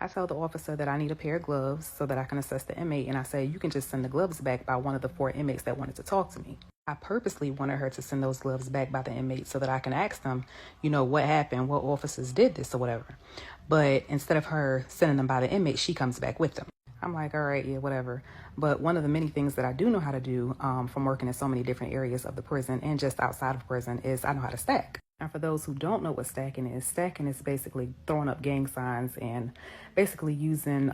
I tell the officer that I need a pair of gloves so that I can assess the inmate, and I say, you can just send the gloves back by one of the 4 inmates that wanted to talk to me. I purposely wanted her to send those gloves back by the inmate so that I can ask them, what happened, what officers did this or whatever. But instead of her sending them by the inmate, she comes back with them. I'm like, all right, yeah, whatever. But one of the many things that I do know how to do from working in so many different areas of the prison and just outside of prison is I know how to stack. Now, for those who don't know what stacking is basically throwing up gang signs and basically using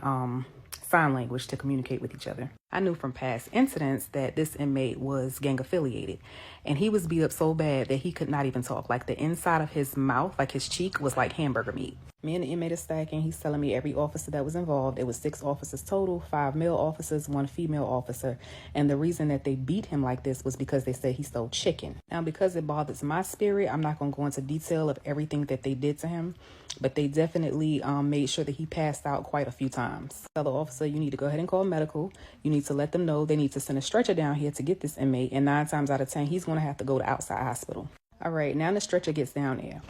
sign language to communicate with each other. I knew from past incidents that this inmate was gang affiliated, and he was beat up so bad that he could not even talk. Like the inside of his mouth, like his cheek, was like hamburger meat. Me and the inmate are stacking. He's telling me every officer that was involved. It was 6 officers total, 5 male officers, 1 female officer. And the reason that they beat him like this was because they said he stole chicken. Now, because it bothers my spirit, I'm not going to go into detail of everything that they did to him, but they definitely made sure that he passed out quite a few times. Tell the officer, you need to go ahead and call medical. You need to let them know they need to send a stretcher down here to get this inmate. And 9 times out of 10, he's going to have to go to outside hospital. All right, now the stretcher gets down there.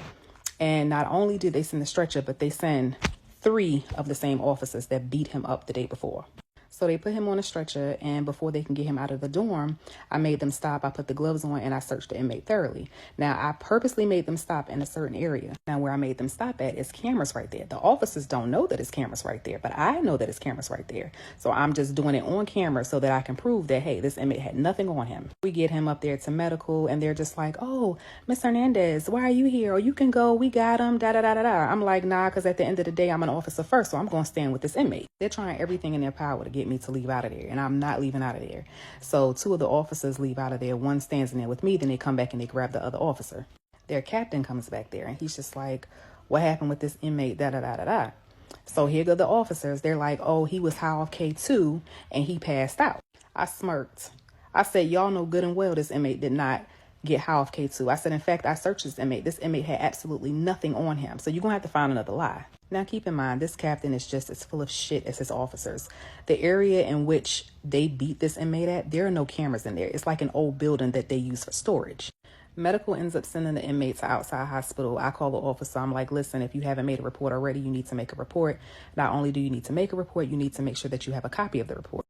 And not only did they send the stretcher, but they send 3 of the same officers that beat him up the day before. So they put him on a stretcher, and before they can get him out of the dorm, I made them stop. I put the gloves on, and I searched the inmate thoroughly. Now, I purposely made them stop in a certain area. Now, where I made them stop at is cameras right there. The officers don't know that it's cameras right there, but I know that it's cameras right there. So I'm just doing it on camera so that I can prove that, hey, this inmate had nothing on him. We get him up there to medical, and they're just like, oh, Miss Hernandez, why are you here? Or you can go, we got him, da-da-da-da-da. I'm like, nah, because at the end of the day, I'm an officer first, so I'm going to stand with this inmate. They're trying everything in their power to get me to leave out of there, and I'm not leaving out of there. So 2 of the officers leave out of there. 1 stands in there with me. Then they come back and they grab the other officer. Their captain comes back there, and he's just like, what happened with this inmate, da-da-da-da-da. So here go the officers. They're like, oh, he was high off K2 and he passed out. I smirked. I said, y'all know good and well this inmate did not get high off K2. I said, in fact, I searched this inmate. This inmate had absolutely nothing on him. So you're going to have to find another lie. Now, keep in mind, this captain is just as full of shit as his officers. The area in which they beat this inmate at, there are no cameras in there. It's like an old building that they use for storage. Medical ends up sending the inmate to outside hospital. I call the officer. I'm like, listen, if you haven't made a report already, you need to make a report. Not only do you need to make a report, you need to make sure that you have a copy of the report.